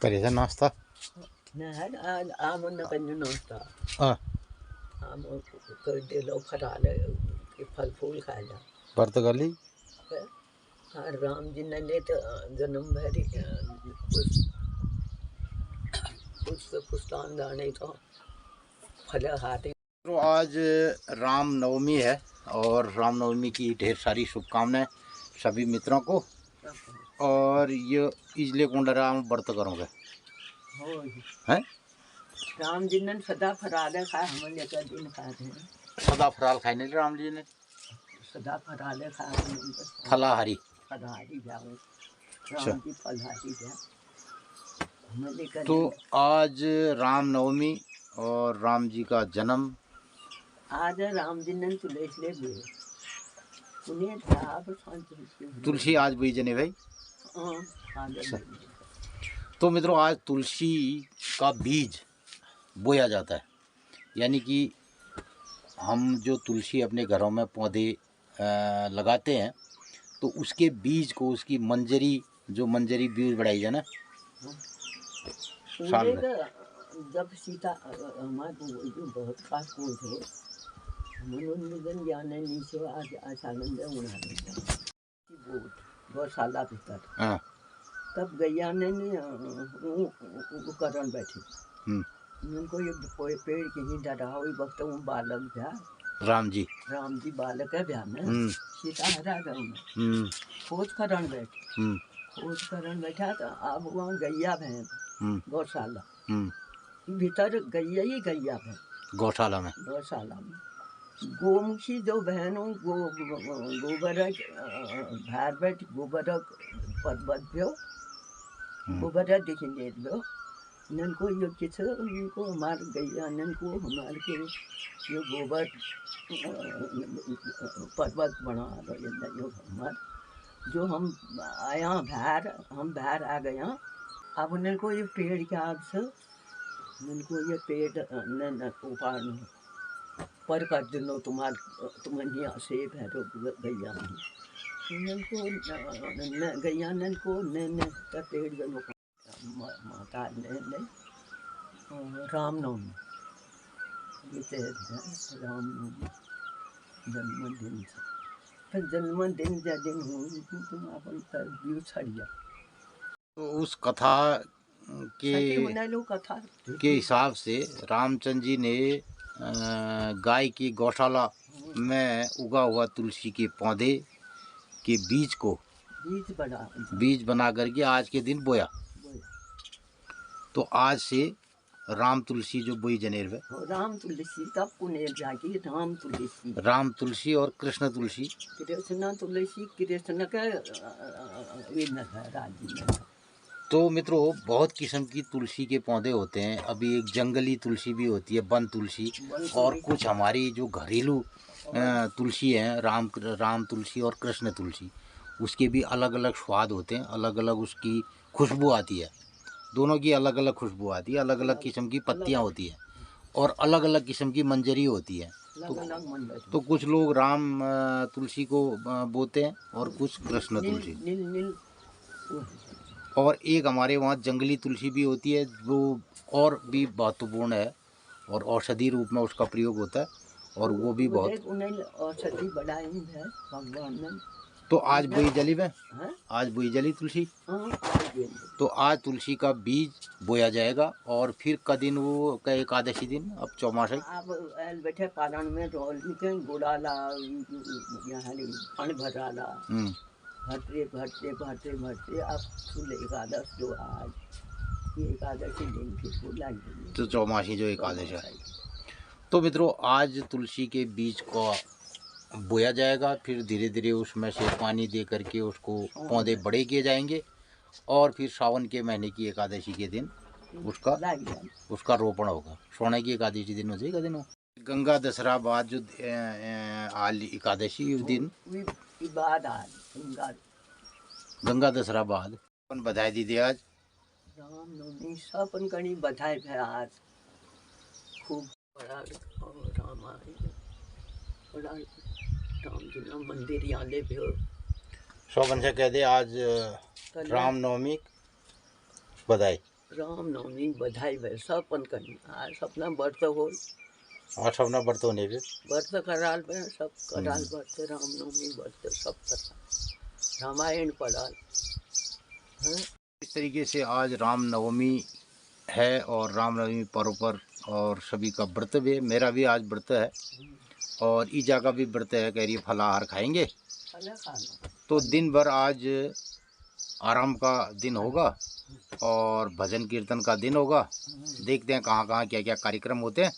करेजा नाश्ता आज आम न कंजू नाश्ता हाँ आम कर दे लो फटा ले कि फल फूल खा जा पर्तगाली हाँ राम जी ने ले तो जन्म भरी पुष्प पुष्टान दाने तो फल हाथे। तो आज राम नवमी है और रामनवमी की ढेर सारी शुभकामनाएं सभी मित्रों को। और ये इजले कुंडरा में व्रत करोगे हैं? राम जी ने सदा फराले खाए हम लेकर दिन खाते हैं सदा फराल खाए नहीं राम जी ने सदा फराले खाए फलाहारी फलाहारी जाओ राम जी फलाहारी जाओ हमें लेकर। तो आज राम नवमी और राम जी का जन्म आज राम जी ने तुलसी ले उन्हें तुलसी आज बुई जने भाई। तो मित्रों आज तुलसी का बीज बोया जाता है, यानी कि हम जो तुलसी अपने घरों में पौधे लगाते हैं तो उसके बीज को उसकी मंजरी जो मंजरी बीज बढ़ाई जाए ना साल में। जब सीता हमारे बहुत खास कौन थे मनोरंजन ज्ञान नीचे आज आनंद उड़ा बहुत साल भीतर तब गैया ने करण बैठी उनको ये पेड़ के ही डरा हुई वक्त वो बालक था राम जी बालक है ब्याह में सीता हरा गाँव में खोज करण बैठा तो अब वहाँ गैया भैंस गौशाला भीतर गैया ही गैया भैंस गौशाला में गोमुखी जो बहनों गोबर भार बैठ गोबर पर्वत भ्यो गोबर देखी लेट भ्यो इनको यो किस उनको हमार गैया को हमार के यो गोबर पर्वत बना यो हमार जो हम आया हम बाहर आ गया अब उनको ये पेड़ के आग से उनको ये पेड़ न उपाड़ पर कर दिनो तुम्हारे यहाँ सेब है तो गैया को गैया को ने पेड़ जनो माता ने रामनवमी रामनवमी जन्मदिन फिर जन्मदिन दिन हो तुम अपन व्यू छड़िया। तो उस कथा के हिसाब से रामचंद्र जी ने गाय की गौशाला में उगा हुआ तुलसी के पौधे के बीज बना करके आज के दिन बोया। तो आज से राम तुलसी जो बोई जनेर है राम तुलसी और कृष्ण तुलसी कृष्ण का तो मित्रों बहुत किस्म की तुलसी के पौधे होते हैं। अभी एक जंगली तुलसी भी होती है वन तुलसी और कुछ हमारी जो घरेलू तुलसी है राम तुलसी और कृष्ण तुलसी उसके भी अलग अलग स्वाद होते हैं, अलग अलग उसकी खुशबू आती है। दोनों की अलग अलग खुशबू आती है, अलग अलग किस्म की पत्तियां होती हैं और अलग अलग किस्म की मंजरी होती है। तो कुछ लोग राम तुलसी को बोते हैं और कुछ कृष्ण तुलसी। और एक हमारे वहाँ जंगली तुलसी भी होती है जो और भी महत्वपूर्ण है और औषधि रूप में उसका प्रयोग होता है और वो भी बहुत औषधि बढ़ाई है भगवान ने। तो आज बुई जली में आज बुई जली तुलसी तो आज तुलसी का बीज बोया जाएगा और फिर का दिन वो का एकादशी दिन अब चौमासी अब बैठे पालन में रोल गुड़ाला भराला भरते अब फूल एकादश जो आज एकादशी दिन की फूल तो चौमासी जो एकादश है। तो मित्रों आज तुलसी के बीज को बोया जाएगा, फिर धीरे धीरे उसमें से पानी दे करके उसको पौधे बड़े किए जाएंगे और फिर सावन के महीने की एकादशी के दिन उसका रोपण होगा। सोने की एकादशी दिन हो जाएगा दिन गंगा दशहरा बाद जो आल एकादशी दिन गंगा दशहरा बाद अपन बधाई दीदी आज रामनवमी सब कणी बधाई है आज खूब बड़ा राम जी ना मंदिर यहाँ ले भी शोभन से कह दे आज रामनवमी बधाई। रामनवमी बधाई भे सब कनी आज अपना व्रत हो आज अपना व्रत होने पे व्रत कराल पे सब कराल व्रत रामनवमी व्रत सब कराल रामायण पढ़ाल हैं। इस तरीके से आज रामनवमी है और रामनवमी पर्व पर और सभी का व्रत भी है। मेरा भी आज व्रत है और ईजा का भी व्रत है। कह रही है फलाहार खाएंगे तो दिन भर आज आराम का दिन होगा और भजन कीर्तन का दिन होगा। देखते हैं कहाँ कहाँ क्या क्या कार्यक्रम होते हैं।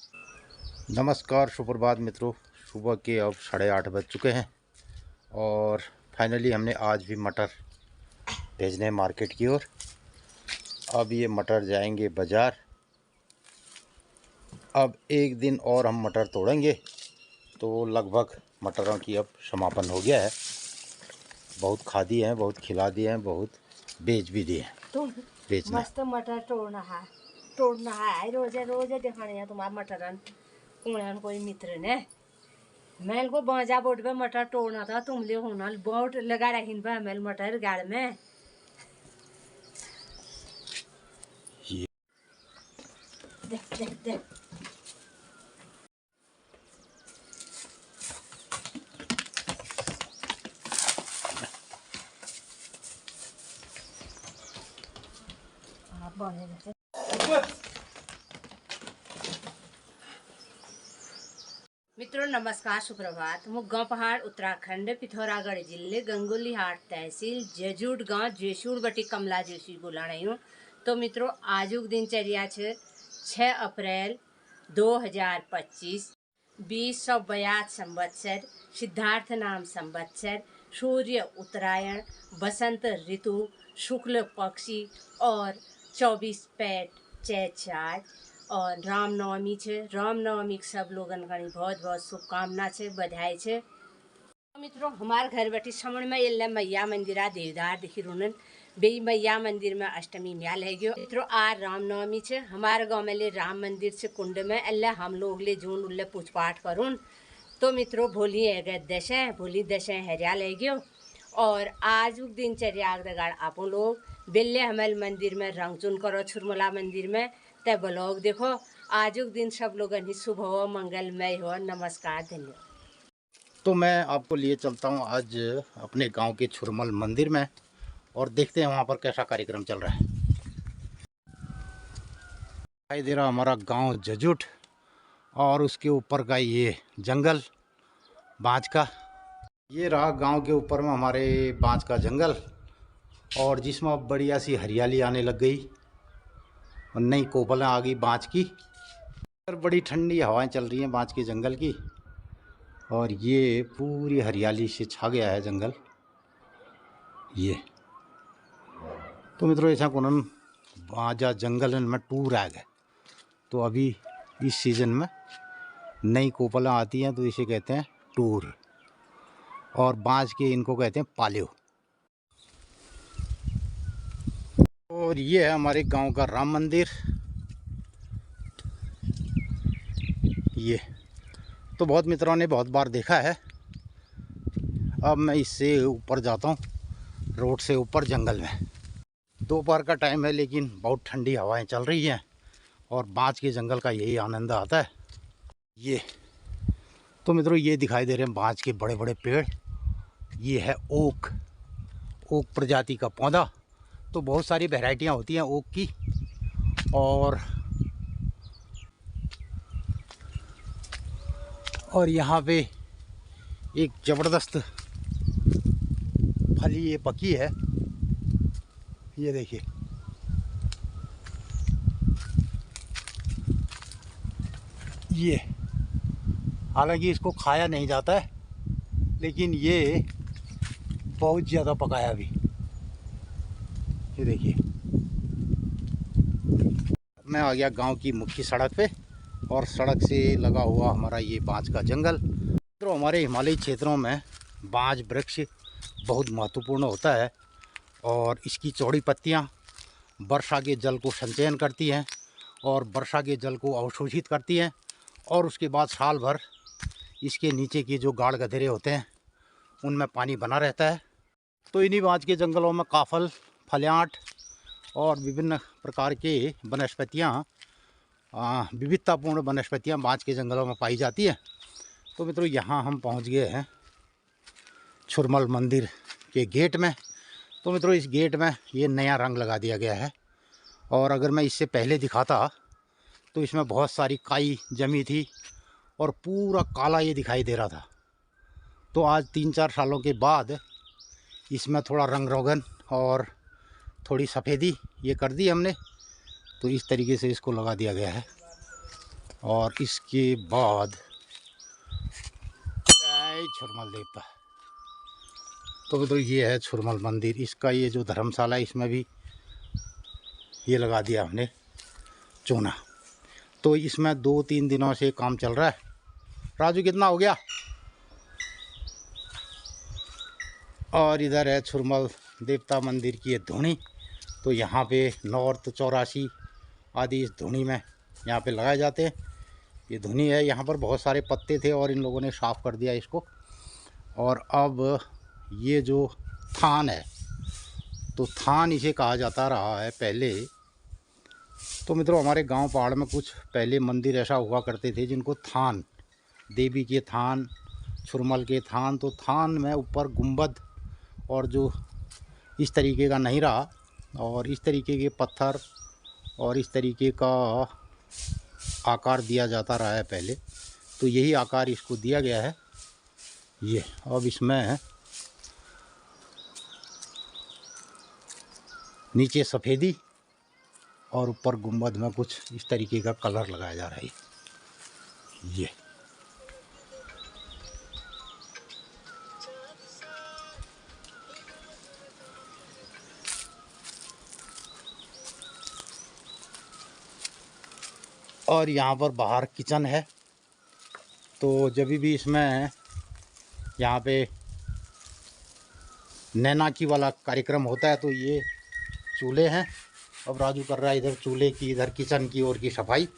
नमस्कार सुप्रभात मित्रों, सुबह के अब 8:30 बज चुके हैं और फाइनली हमने आज भी मटर भेजने हैं मार्केट की ओर। अब ये मटर जाएंगे बाज़ार। अब एक दिन और हम मटर तोड़ेंगे तो लगभग मटरों की अब समापन हो गया है। बहुत खा दिए हैं, बहुत खिला दिए हैं, बहुत बेच भी दिए हैं। बेचना मस्त मटर तोड़ना है रोज रोज दिखाने हैं तुम्हारा मटरन कुणन कोई मित्र ने मैल को बाजा बोट पे मटर तोड़ना था तुम ले होना बोट लगा रही मैल मटर गाड़ में देख देख देख मित्रों नमस्कार सुप्रभात। मु गाँव पहाड़ उत्तराखंड पिथौरागढ़ जिले गंगोली हाट तहसील जजूट गांव जेसूड़ बटी कमला जोशी बुलाना हूँ। तो मित्रों आजुक दिनचर्या 6 अप्रैल 2025 2082 संवत्सर सिद्धार्थ नाम संवत्सर सूर्य उत्तरायण बसंत ऋतु शुक्ल पक्षी और 24 पैट चैत और रामनवमी छे। रामनवमी के सब लोगन का बहुत बहुत शुभकामना छे, बधाई छे। मित्रों हमारे घर बैठी समण में ये मैया मंदिरा देवदार दिखी रोनन बे मैया मंदिर में अष्टमी म्याल है गयो। मित्रों आज रामनवमी छे। हमारे गांव में ले राम मंदिर से कुंड में अल्लाह हम लोग ले जून उल्ले पूछ पाठ करूँ। तो मित्रों भोली है दशें हरियाल है गयो और आज दिनचर्या दगाड़ आप लोग बेल्ले हमारे मंदिर में रंगचुन करो छुरमला मंदिर में ते ब्लॉग देखो। आजुक दिन सब लोगन ही शुभ हो मंगलमय हो। नमस्कार धन्यवाद। तो मैं आपको लिए चलता हूँ आज अपने गांव के छुरमल मंदिर में और देखते हैं वहाँ पर कैसा कार्यक्रम चल रहा है। दिखाई दे रहा हमारा गांव जजूट और उसके ऊपर का ये जंगल बाँझ का। ये रहा गांव के ऊपर में हमारे बाँझ का जंगल और जिसमें अब बढ़िया सी हरियाली आने लग गई और नई कोपलें आ गई बाँझ की और बड़ी ठंडी हवाएं चल रही हैं बाँझ के जंगल की और ये पूरी हरियाली से छा गया है जंगल। ये तो मित्रों ऐसा कोन बाँझा जंगल में टूर आ गए तो अभी इस सीज़न में नई कोपलें आती हैं तो इसे कहते हैं टूर और बाँझ के इनको कहते हैं पालियो। और ये है हमारे गांव का राम मंदिर। ये तो बहुत मित्रों ने बहुत बार देखा है। अब मैं इससे ऊपर जाता हूँ रोड से ऊपर जंगल में। दोपहर का टाइम है लेकिन बहुत ठंडी हवाएं चल रही हैं और बाँझ के जंगल का यही आनंद आता है। ये तो मित्रों ये दिखाई दे रहे हैं बाँझ के बड़े बड़े पेड़। ये है ओक प्रजाति का पौधा। तो बहुत सारी वैरायटियाँ होती हैं ओक की और यहाँ पे एक ज़बरदस्त फली ये पकी है। ये देखिए ये हालांकि इसको खाया नहीं जाता है लेकिन ये बहुत ज़्यादा पका है अभी। ये देखिए मैं आ गया गांव की मुख्य सड़क पे और सड़क से लगा हुआ हमारा ये बाँझ का जंगल। तो हमारे हिमालयी क्षेत्रों में बाँझ वृक्ष बहुत महत्वपूर्ण होता है और इसकी चौड़ी पत्तियां वर्षा के जल को संचयन करती हैं और वर्षा के जल को अवशोषित करती हैं और उसके बाद साल भर इसके नीचे के जो गाढ़ गधेरे होते हैं उनमें पानी बना रहता है। तो इन्हीं बाँझ के जंगलों में काफल फलियाट और विभिन्न प्रकार के वनस्पतियाँ, विविधतापूर्ण वनस्पतियाँ बाँस के जंगलों में पाई जाती हैं। तो मित्रों यहाँ हम पहुँच गए हैं छुरमल मंदिर के गेट में। तो मित्रों इस गेट में ये नया रंग लगा दिया गया है, और अगर मैं इससे पहले दिखाता तो इसमें बहुत सारी काई जमी थी और पूरा काला ये दिखाई दे रहा था। तो आज 3-4 सालों के बाद इसमें थोड़ा रंग रोगन और थोड़ी सफ़ेदी ये कर दी हमने। तो इस तरीके से इसको लगा दिया गया है। और इसके बाद जय छुरमल देवता। तो मित्रों ये है छुरमल मंदिर। इसका ये जो धर्मशाला है इसमें भी ये लगा दिया हमने चूना। तो इसमें 2-3 दिनों से काम चल रहा है। राजू कितना हो गया? और इधर है छुरमल देवता मंदिर की ये धुनी। तो यहाँ पे नॉर्थ 84 आदि इस धुनी में यहाँ पे लगाए जाते हैं। ये धुनी है, यहाँ पर बहुत सारे पत्ते थे और इन लोगों ने साफ़ कर दिया इसको। और अब ये जो थान है, तो थान इसे कहा जाता रहा है पहले। तो मित्रों हमारे गांव पहाड़ में कुछ पहले मंदिर ऐसा हुआ करते थे जिनको थान, देवी के थान, छुरमल के थान। तो थान में ऊपर गुंबद और जो इस तरीके का नहीं रहा, और इस तरीके के पत्थर और इस तरीके का आकार दिया जाता रहा है पहले। तो यही आकार इसको दिया गया है ये। अब इसमें नीचे सफ़ेदी और ऊपर गुंबद में कुछ इस तरीके का कलर लगाया जा रहा है ये। और यहाँ पर बाहर किचन है। तो जब भी इसमें यहाँ पे नैनाकी वाला कार्यक्रम होता है तो ये चूल्हे हैं। अब राजू कर रहा है इधर चूल्हे की, इधर किचन की ओर की सफाई।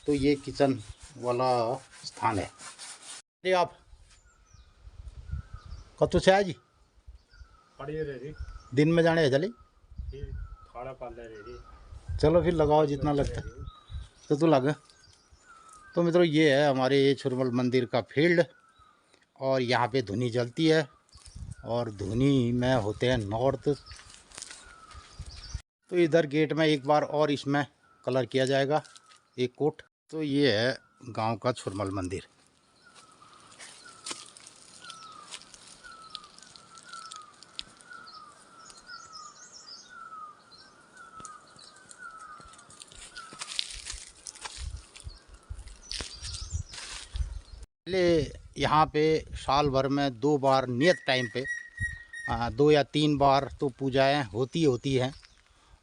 तो ये किचन वाला स्थान है। अरे आप कतो से आज दिन में जाने है चले, चलो फिर लगाओ जितना लगता है तो तू लग। तो मित्रों ये है हमारे छुरमल मंदिर का फील्ड, और यहाँ पे धुनी जलती है और धुनी में होते हैं नॉर्थ। तो इधर गेट में एक बार और इसमें कलर किया जाएगा, एक कोट। तो ये है गांव का छुरमल मंदिर। पहले यहाँ पे साल भर में 2 बार नियत टाइम पे 2 या 3 बार तो पूजाएं होती हैं।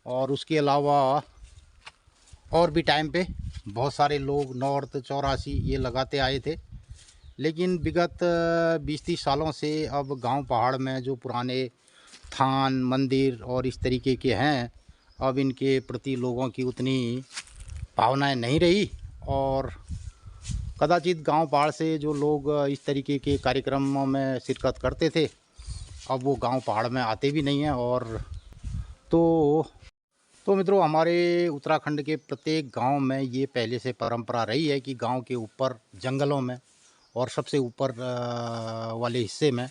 और उसके अलावा और भी टाइम पे बहुत सारे लोग नॉर्थ 84 ये लगाते आए थे। लेकिन विगत 20-30 सालों से अब गांव पहाड़ में जो पुराने थान, मंदिर और इस तरीके के हैं, अब इनके प्रति लोगों की उतनी भावनाएं नहीं रही। और कदाचित गांव पहाड़ से जो लोग इस तरीके के कार्यक्रमों में शिरकत करते थे, अब वो गांव पहाड़ में आते भी नहीं हैं। और तो मित्रों हमारे उत्तराखंड के प्रत्येक गांव में ये पहले से परंपरा रही है कि गांव के ऊपर जंगलों में और सबसे ऊपर वाले हिस्से में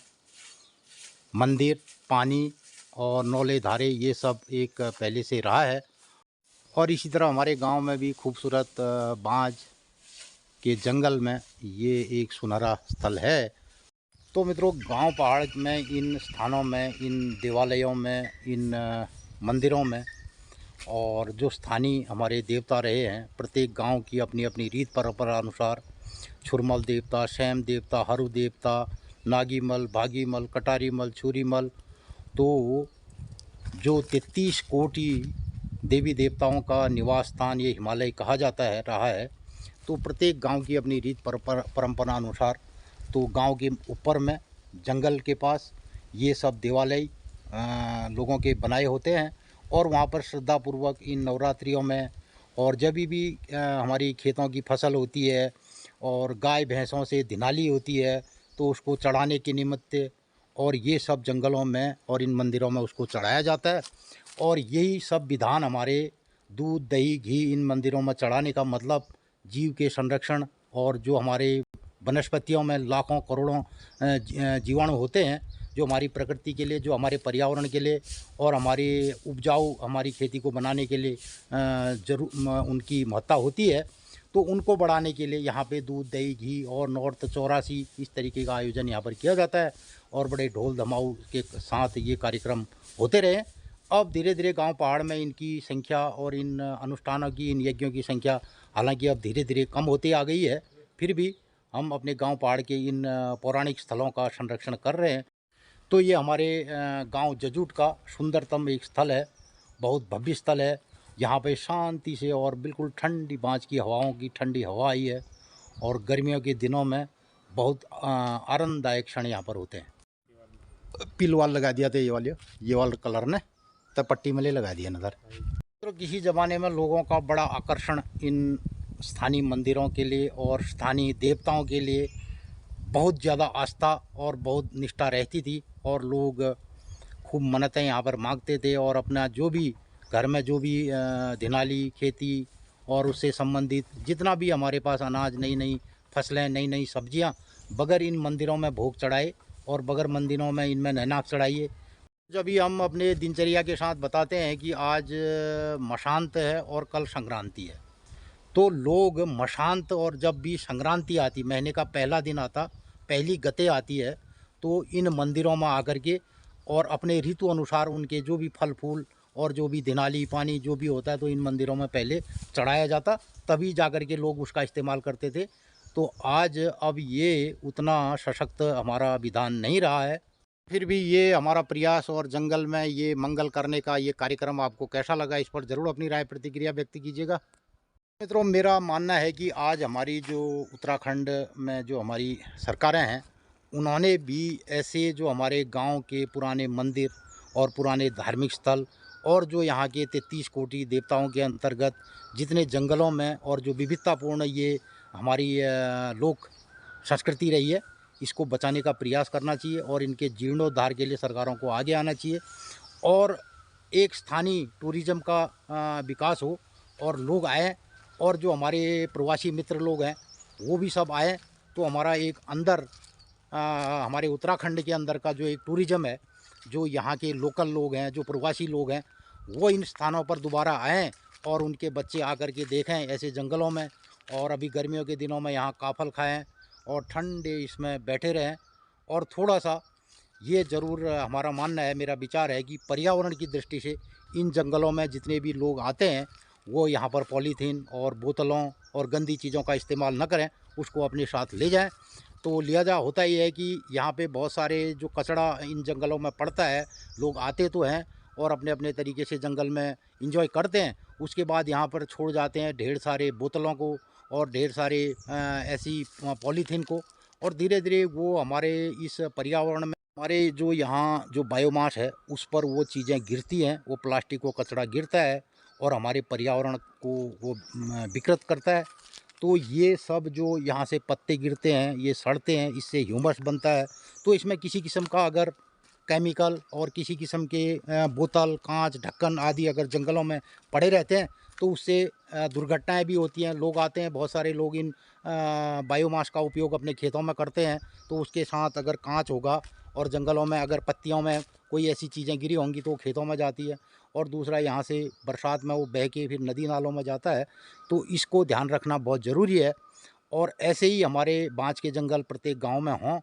मंदिर, पानी और नौले धारे ये सब एक पहले से रहा है। और इसी तरह हमारे गांव में भी खूबसूरत बांज के जंगल में ये एक सुनहरा स्थल है। तो मित्रों गांव पहाड़ में इन स्थानों में, इन देवालयों में, इन मंदिरों में, और जो स्थानीय हमारे देवता रहे हैं, प्रत्येक गांव की अपनी अपनी रीत परंपरा अनुसार छुरमल देवता, शैम देवता, हरू देवता, नागीमल, भागीमल, कटारीमल, छुरीमल, तो जो 33 कोटि देवी देवताओं का निवास स्थान ये हिमालय कहा जाता है रहा है। तो प्रत्येक गांव की अपनी रीत परंपरा अनुसार तो गांव के ऊपर में जंगल के पास ये सब देवालय लोगों के बनाए होते हैं। और वहाँ पर श्रद्धापूर्वक इन नवरात्रियों में और जब भी हमारी खेतों की फसल होती है और गाय भैंसों से दिनाली होती है तो उसको चढ़ाने के निमित्त और ये सब जंगलों में और इन मंदिरों में उसको चढ़ाया जाता है। और यही सब विधान हमारे दूध दही घी इन मंदिरों में चढ़ाने का मतलब जीव के संरक्षण और जो हमारे वनस्पतियों में लाखों करोड़ों जीवाणु होते हैं जो हमारी प्रकृति के लिए, जो हमारे पर्यावरण के लिए और हमारे उपजाऊ हमारी खेती को बनाने के लिए उनकी महत्ता होती है। तो उनको बढ़ाने के लिए यहाँ पे दूध दही घी और नॉर्थ 84 इस तरीके का आयोजन यहाँ पर किया जाता है और बड़े ढोल धमाऊ के साथ ये कार्यक्रम होते रहे। अब धीरे धीरे गांव पहाड़ में इनकी संख्या और इन अनुष्ठानों की, इन यज्ञों की संख्या हालांकि अब धीरे धीरे कम होती आ गई है, फिर भी हम अपने गांव पहाड़ के इन पौराणिक स्थलों का संरक्षण कर रहे हैं। तो ये हमारे गांव जजूट का सुंदरतम एक स्थल है, बहुत भव्य स्थल है। यहाँ पे शांति से और बिल्कुल ठंडी बाँझ की हवाओं की ठंडी हवा आई है और गर्मियों के दिनों में बहुत आरामदायक क्षण यहाँ पर होते हैं। पिलवाल लगा दिया था ये वाला कलर ने, तब पट्टी में ले लगा दिया नज़र। तो किसी ज़माने में लोगों का बड़ा आकर्षण इन स्थानीय मंदिरों के लिए और स्थानीय देवताओं के लिए बहुत ज़्यादा आस्था और बहुत निष्ठा रहती थी और लोग खूब मन्नतें यहाँ पर मांगते थे और अपना जो भी घर में जो भी धिनाली खेती और उससे संबंधित जितना भी हमारे पास अनाज, नई नई फसलें, नई नई सब्जियां बगैर इन मंदिरों में भोग चढ़ाए और बगैर मंदिरों में इनमें नैनाक चढ़ाइए। जब भी हम अपने दिनचर्या के साथ बताते हैं कि आज मशांत है और कल संक्रांति है, तो लोग मशांत और जब भी संक्रांति आती, महीने का पहला दिन आता, पहली गते आती है, तो इन मंदिरों में आकर के और अपने ऋतु अनुसार उनके जो भी फल फूल और जो भी दिनाली पानी जो भी होता है तो इन मंदिरों में पहले चढ़ाया जाता, तभी जाकर के लोग उसका इस्तेमाल करते थे। तो आज अब ये उतना सशक्त हमारा विधान नहीं रहा है। फिर भी ये हमारा प्रयास और जंगल में ये मंगल करने का ये कार्यक्रम आपको कैसा लगा, इस पर ज़रूर अपनी राय प्रतिक्रिया व्यक्त कीजिएगा। मित्रों, मेरा मानना है कि आज हमारी जो उत्तराखंड में जो हमारी सरकारें हैं, उन्होंने भी ऐसे जो हमारे गांव के पुराने मंदिर और पुराने धार्मिक स्थल और जो यहाँ के 33 कोटि देवताओं के अंतर्गत जितने जंगलों में और जो विविधतापूर्ण ये हमारी लोक संस्कृति रही है, इसको बचाने का प्रयास करना चाहिए और इनके जीर्णोद्धार के लिए सरकारों को आगे आना चाहिए और एक स्थानीय टूरिज़्म का विकास हो और लोग आएँ और जो हमारे प्रवासी मित्र लोग हैं वो भी सब आएँ, तो हमारा एक अंदर हमारे उत्तराखंड के अंदर का जो एक टूरिज़्म है, जो यहाँ के लोकल लोग हैं, जो प्रवासी लोग हैं, वो इन स्थानों पर दोबारा आएँ और उनके बच्चे आकर के देखें ऐसे जंगलों में और अभी गर्मियों के दिनों में यहाँ काफल खाएँ और ठंडे इसमें बैठे रहें। और थोड़ा सा ये ज़रूर हमारा मानना है, मेरा विचार है कि पर्यावरण की दृष्टि से इन जंगलों में जितने भी लोग आते हैं वो यहाँ पर पॉलीथीन और बोतलों और गंदी चीज़ों का इस्तेमाल न करें, उसको अपने साथ ले जाएं। तो लिहाजा होता ही है कि यहाँ पे बहुत सारे जो कचरा इन जंगलों में पड़ता है, लोग आते तो हैं और अपने अपने तरीके से जंगल में एंजॉय करते हैं, उसके बाद यहाँ पर छोड़ जाते हैं ढेर सारे बोतलों को और ढेर सारे ऐसी पॉलीथीन को, और धीरे धीरे वो हमारे इस पर्यावरण में हमारे जो यहाँ जो बायोमास है उस पर वो चीज़ें गिरती हैं, वो प्लास्टिक को कचरा गिरता है और हमारे पर्यावरण को वो विकृत करता है। तो ये सब जो यहाँ से पत्ते गिरते हैं, ये सड़ते हैं, इससे ह्यूमस बनता है। तो इसमें किसी किस्म का अगर केमिकल और किसी किस्म के बोतल, कांच, ढक्कन आदि अगर जंगलों में पड़े रहते हैं तो उससे दुर्घटनाएं भी होती हैं। लोग आते हैं, बहुत सारे लोग इन बायोमास का उपयोग अपने खेतों में करते हैं, तो उसके साथ अगर कांच होगा और जंगलों में अगर पत्तियों में कोई ऐसी चीज़ें गिरी होंगी तो वो खेतों में जाती है, और दूसरा यहाँ से बरसात में वो बह के फिर नदी नालों में जाता है। तो इसको ध्यान रखना बहुत ज़रूरी है और ऐसे ही हमारे बाँझ के जंगल प्रत्येक गांव में हों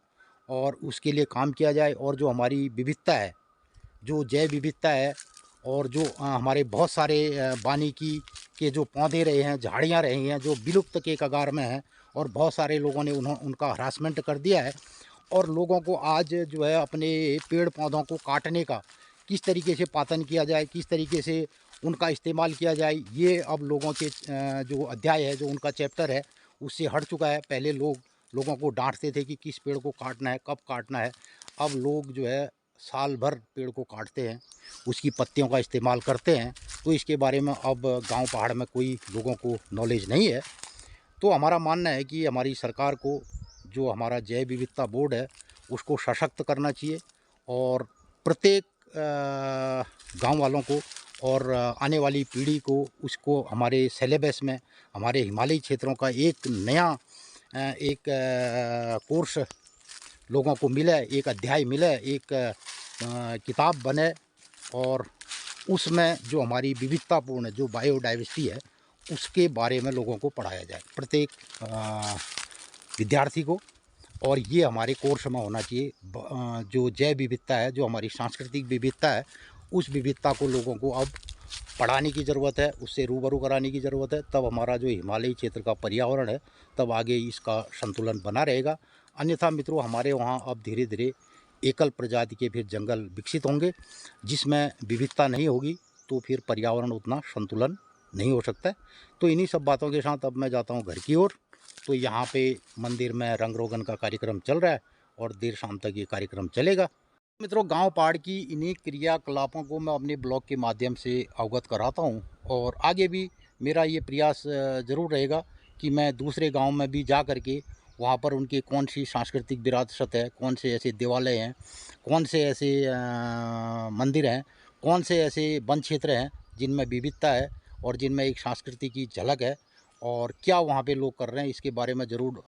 और उसके लिए काम किया जाए। और जो हमारी विविधता है, जो जैव विविधता है और जो हमारे बहुत सारे वानिकी के जो पौधे रहे हैं, झाड़ियाँ रही हैं, जो विलुप्त के कगार में हैं और बहुत सारे लोगों ने उनका हरासमेंट कर दिया है, और लोगों को आज जो है अपने पेड़ पौधों को काटने का किस तरीके से पातन किया जाए, किस तरीके से उनका इस्तेमाल किया जाए, ये अब लोगों के जो अध्याय है, जो उनका चैप्टर है, उससे हट चुका है। पहले लोगों को डांटते थे कि किस पेड़ को काटना है, कब काटना है। अब लोग जो है साल भर पेड़ को काटते हैं, उसकी पत्तियों का इस्तेमाल करते हैं। तो इसके बारे में अब गांव पहाड़ में कोई लोगों को नॉलेज नहीं है। तो हमारा मानना है कि हमारी सरकार को जो हमारा जैव विविधता बोर्ड है उसको सशक्त करना चाहिए और प्रत्येक गांव वालों को और आने वाली पीढ़ी को उसको हमारे सिलेबस में हमारे हिमालयी क्षेत्रों का एक नया एक कोर्स लोगों को मिले, एक अध्याय मिले, एक किताब बने और उसमें जो हमारी विविधतापूर्ण जो बायोडाइवर्सिटी है उसके बारे में लोगों को पढ़ाया जाए, प्रत्येक विद्यार्थी को। और ये हमारे कोर्स में होना चाहिए। जो जैव विविधता है, जो हमारी सांस्कृतिक विविधता है, उस विविधता को लोगों को अब पढ़ाने की ज़रूरत है, उससे रूबरू कराने की ज़रूरत है। तब हमारा जो हिमालयी क्षेत्र का पर्यावरण है तब आगे इसका संतुलन बना रहेगा। अन्यथा मित्रों, हमारे वहाँ अब धीरे धीरे एकल प्रजाति के फिर जंगल विकसित होंगे, जिसमें विविधता नहीं होगी तो फिर पर्यावरण उतना संतुलन नहीं हो सकता है। तो इन्हीं सब बातों के साथ अब मैं जाता हूँ घर की ओर। तो यहाँ पे मंदिर में रंग रोगन का कार्यक्रम चल रहा है और देर शाम तक ये कार्यक्रम चलेगा। मित्रों, गांव पहाड़ की इन्हीं क्रियाकलापों को मैं अपने ब्लॉग के माध्यम से अवगत कराता हूं और आगे भी मेरा ये प्रयास ज़रूर रहेगा कि मैं दूसरे गांव में भी जा कर के वहाँ पर उनकी कौन सी सांस्कृतिक विरासत है, कौन से ऐसे देवालय हैं, कौन से ऐसे मंदिर हैं, कौन से ऐसे वन क्षेत्र हैं जिनमें विविधता है और जिनमें एक संस्कृति की झलक है और क्या वहाँ पे लोग कर रहे हैं, इसके बारे में ज़रूर